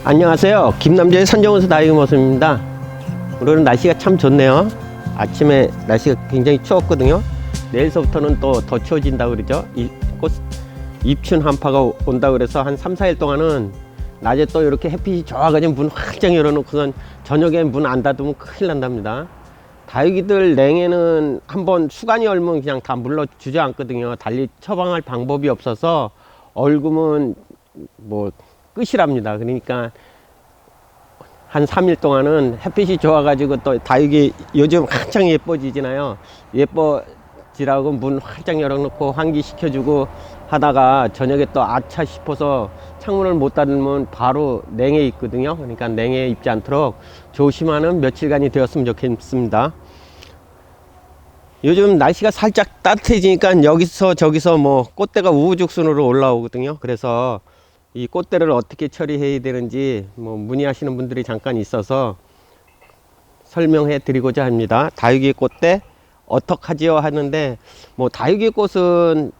안녕하세요. 김남재의 선정원수 다육이 모습입니다. 오늘은 날씨가 참 좋네요. 아침에 날씨가 굉장히 추웠거든요. 내일서부터는 또 더 추워진다고 그러죠. 이 꽃 입춘 한파가 온다고 그래서 한 3, 4일 동안은 낮에 또 이렇게 햇빛이 좋아가지고 문 활짝 열어놓고선 저녁에 문 안 닫으면 큰일 난답니다. 다육이들 냉에는 한번 수간이 얼면 그냥 다 물러 주저앉거든요. 달리 처방할 방법이 없어서 얼구면 뭐 끝이랍니다. 그러니까 한 3일 동안은 햇빛이 좋아가지고 또 다육이 요즘 한창 예뻐지잖아요. 예뻐지라고 문 활짝 열어놓고 환기시켜주고 하다가 저녁에 또 아차 싶어서 창문을 못 닫으면 바로 냉해 있거든요. 그러니까 냉해 입지 않도록 조심하는 며칠간이 되었으면 좋겠습니다. 요즘 날씨가 살짝 따뜻해지니까 여기서 저기서 뭐 꽃대가 우후죽순으로 올라오거든요. 그래서 이 꽃대를 어떻게 처리해야 되는지 뭐 문의하시는 분들이 잠깐 있어서 설명해 드리고자 합니다. 다육이 꽃대 어떡하지요 하는데, 뭐 다육이 꽃은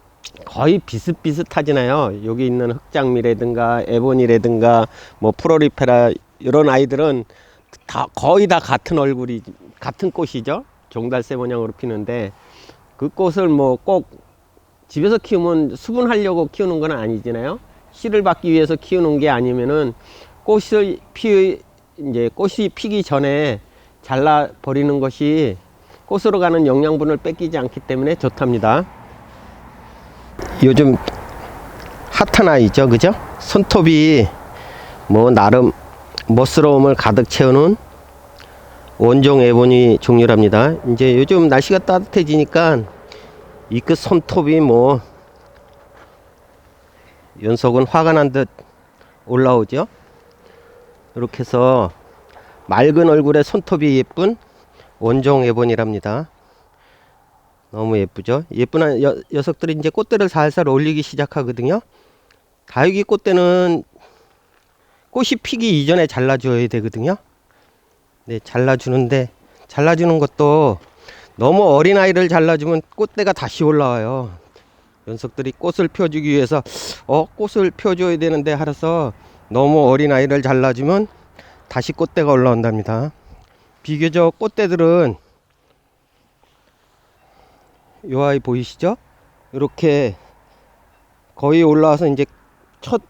거의 비슷비슷하잖아요. 여기 있는 흑장미라든가 에보니라든가 뭐 프로리페라 이런 아이들은 다 거의 다 같은 얼굴이 같은 꽃이죠. 종달새 모양으로 피는데 그 꽃을 뭐 꼭 집에서 키우면 수분하려고 키우는 건 아니잖아요. 씨를 받기 위해서 키우는 게 아니면은 꽃이 피기 전에 잘라 버리는 것이 꽃으로 가는 영양분을 뺏기지 않기 때문에 좋답니다. 요즘 핫한 아이죠, 그죠? 손톱이 뭐 나름 멋스러움을 가득 채우는 원종 에보니 종류랍니다. 이제 요즘 날씨가 따뜻해지니까 이 끝 손톱이 뭐 연속은 화가 난 듯 올라오죠. 이렇게 해서 맑은 얼굴에 손톱이 예쁜 원종 에보니랍니다. 너무 예쁘죠. 예쁜 녀석들이 이제 꽃대를 살살 올리기 시작하거든요. 다육이 꽃대는 꽃이 피기 이전에 잘라줘야 되거든요. 네, 잘라주는 것도 너무 어린 아이를 잘라주면 꽃대가 다시 올라와요. 녀석들이 꽃을 펴주기 위해서 꽃을 펴줘야 되는데 알아서 너무 어린 아이를 잘라주면 다시 꽃대가 올라온답니다. 비교적 꽃대들은 이 아이 보이시죠? 이렇게 거의 올라와서 이제 첫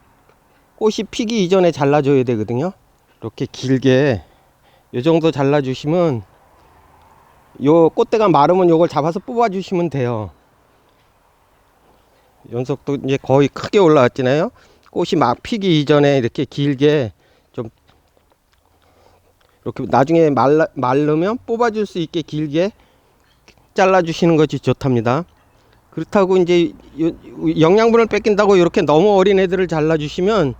꽃이 피기 이전에 잘라줘야 되거든요. 이렇게 길게 이 정도 잘라주시면 요 꽃대가 마르면 요걸 잡아서 뽑아주시면 돼요. 연속도 이제 거의 크게 올라왔잖아요. 꽃이 막 피기 이전에 이렇게 길게 좀 이렇게 나중에 마르면 뽑아줄 수 있게 길게 잘라주시는 것이 좋답니다. 그렇다고 이제 영양분을 뺏긴다고 이렇게 너무 어린 애들을 잘라주시면,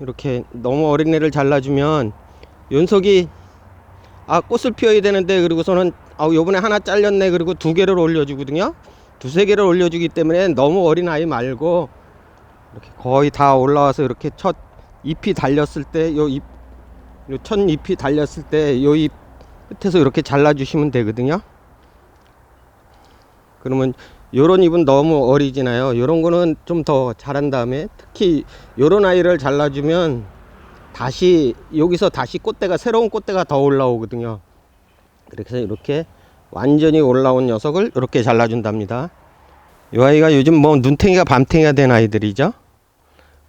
이렇게 너무 어린 애를 잘라주면 연속이 꽃을 피워야 되는데, 그리고서는 요번에 하나 잘렸네 그리고 2개를 올려주거든요. 2, 3개를 올려주기 때문에 너무 어린 아이 말고 이렇게 거의 다 올라와서 이렇게 첫 잎이 달렸을 때 요 첫 잎이 달렸을 때 요 잎 끝에서 이렇게 잘라주시면 되거든요. 그러면 요런 잎은 너무 어리잖아요. 요런 거는 좀 더 자란 다음에, 특히 요런 아이를 잘라주면 다시 여기서 다시 꽃대가, 새로운 꽃대가 더 올라오거든요. 그래서 이렇게 완전히 올라온 녀석을 이렇게 잘라준답니다. 이 아이가 요즘 뭐 눈탱이가 밤탱이가 된 아이들이죠.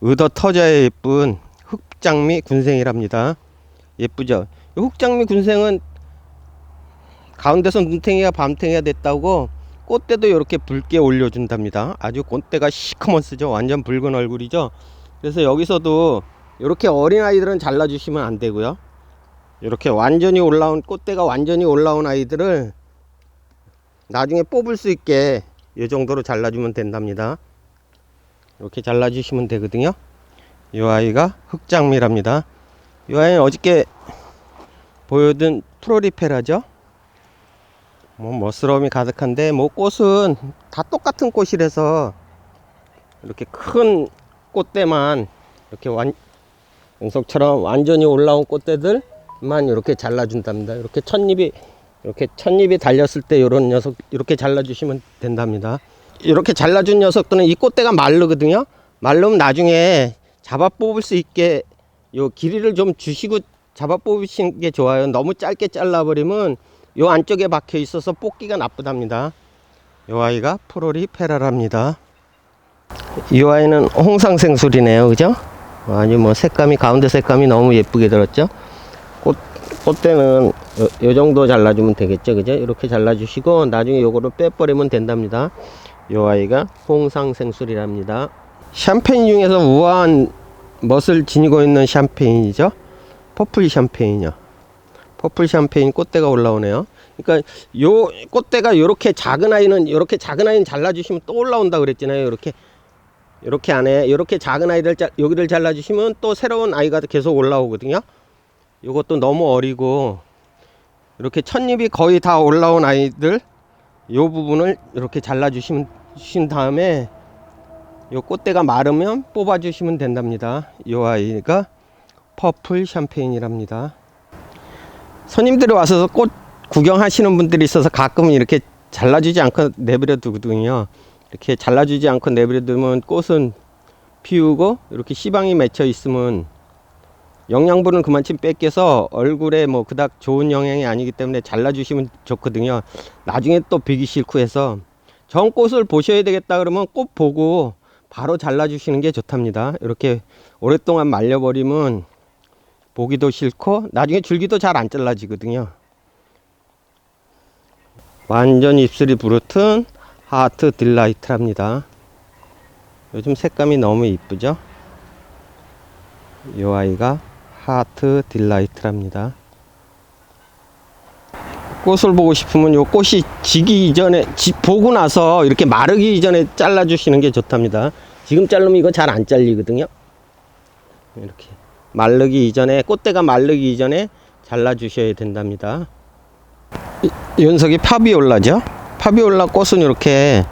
의더 터져야 예쁜 흑장미 군생이랍니다. 예쁘죠? 이 흑장미 군생은 가운데서 눈탱이가 밤탱이가 됐다고 꽃대도 이렇게 붉게 올려준답니다. 아주 꽃대가 시커먼스죠. 완전 붉은 얼굴이죠. 그래서 여기서도 이렇게 어린 아이들은 잘라주시면 안 되고요. 이렇게 완전히 올라온, 꽃대가 완전히 올라온 아이들을 나중에 뽑을 수 있게 이 정도로 잘라주면 된답니다. 이렇게 잘라주시면 되거든요. 이 아이가 흑장미랍니다. 이 아이는 어저께 보여준 프로리페라죠. 뭐 멋스러움이 가득한데, 뭐 꽃은 다 똑같은 꽃이라서 이렇게 큰 꽃대만 이렇게 연속처럼 완전히 올라온 꽃대들만 이렇게 잘라준답니다. 이렇게 찻잎이 달렸을 때 요런 녀석 이렇게 잘라주시면 된답니다. 이렇게 잘라준 녀석들은 이 꽃대가 마르거든요. 마르면 나중에 잡아 뽑을 수 있게 요 길이를 좀 주시고 잡아 뽑으시는 게 좋아요. 너무 짧게 잘라버리면 요 안쪽에 박혀 있어서 뽑기가 나쁘답니다. 요 아이가 프로리페라랍니다. 이 아이는 홍상생술이네요, 그죠? 아주 뭐 색감이, 가운데 색감이 너무 예쁘게 들었죠? 꽃대는 요 정도 잘라주면 되겠죠, 그죠? 이렇게 잘라주시고 나중에 요거를 빼버리면 된답니다. 요 아이가 홍상생술이랍니다. 샴페인 중에서 우아한 멋을 지니고 있는 샴페인이죠. 퍼플 샴페인이요. 퍼플 샴페인 꽃대가 올라오네요. 그러니까 요 꽃대가 요렇게 작은 아이는 잘라주시면 또 올라온다 그랬잖아요. 요렇게 안에 요렇게 작은 아이를 여기를 잘라주시면 또 새로운 아이가 계속 올라오거든요. 요것도 너무 어리고 이렇게 찻잎이 거의 다 올라온 아이들 요 부분을 이렇게 잘라주신 다음에 요 꽃대가 마르면 뽑아주시면 된답니다. 요 아이가 퍼플 샴페인이랍니다. 손님들이 와서 꽃 구경하시는 분들이 있어서 가끔은 이렇게 잘라주지 않고 내버려 두거든요. 이렇게 잘라주지 않고 내버려 두면 꽃은 피우고 이렇게 씨방이 맺혀 있으면 영양분을 그만큼 뺏겨서 얼굴에 뭐 그닥 좋은 영향이 아니기 때문에 잘라주시면 좋거든요. 나중에 또 비기 싫고 해서 전 꽃을 보셔야 되겠다 그러면 꽃 보고 바로 잘라주시는 게 좋답니다. 이렇게 오랫동안 말려버리면 보기도 싫고 나중에 줄기도 잘 안 잘라지거든요. 완전 입술이 부르튼 하트 딜라이트랍니다. 요즘 색감이 너무 이쁘죠? 이 아이가 하트 딜라이트랍니다. 꽃을 보고 싶으면 요 꽃이 지기 이전에 보고 나서 이렇게 마르기 이전에 잘라 주시는 게 좋답니다. 지금 자르면 이거 잘 안 잘리거든요. 이렇게 마르기 이전에, 꽃대가 마르기 이전에 잘라 주셔야 된답니다. 이 녀석이 파비올라죠. 파비올라 꽃은 이렇게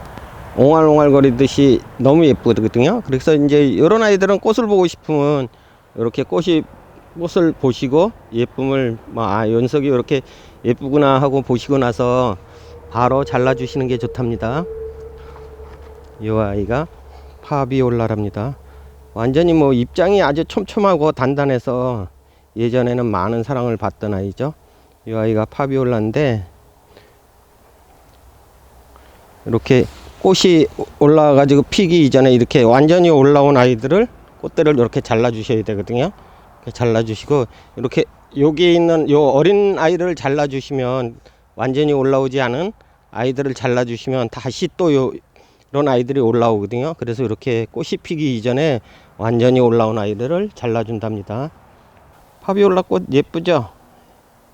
옹알옹알 거리듯이 너무 예쁘거든요. 그래서 이제 이런 아이들은 꽃을 보고 싶으면 이렇게 꽃을 보시고 예쁨을 연석이 이렇게 예쁘구나 하고 보시고 나서 바로 잘라 주시는 게 좋답니다. 이 아이가 파비올라랍니다. 완전히 뭐 입장이 아주 촘촘하고 단단해서 예전에는 많은 사랑을 받던 아이죠. 이 아이가 파비올라인데 이렇게 꽃이 올라와 가지고 피기 이전에 이렇게 완전히 올라온 아이들을 꽃대를 이렇게 잘라 주셔야 되거든요. 잘라 주시고 이렇게 여기 있는 요 어린 아이를 잘라 주시면 완전히 올라오지 않은 아이들을 잘라 주시면 다시 또 이런 아이들이 올라오거든요. 그래서 이렇게 꽃이 피기 이전에 완전히 올라온 아이들을 잘라 준답니다. 파비올라 꽃 예쁘죠?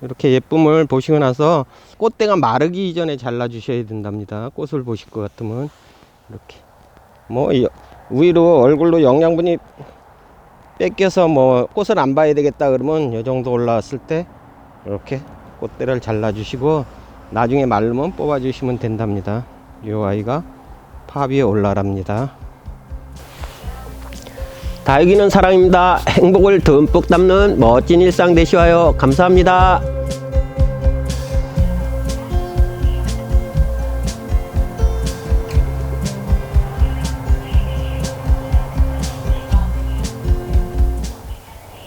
이렇게 예쁨을 보시고 나서 꽃대가 마르기 이전에 잘라 주셔야 된답니다. 꽃을 보실 것 같으면 이렇게 뭐 위로 얼굴로 영양분이 뺏겨서 뭐 꽃을 안 봐야 되겠다 그러면 이 정도 올라왔을 때 이렇게 꽃대를 잘라 주시고 나중에 마르면 뽑아 주시면 된답니다. 이 아이가 파비올라랍니다. 다육이는 사랑입니다. 행복을 듬뿍 담는 멋진 일상 되시와요. 감사합니다.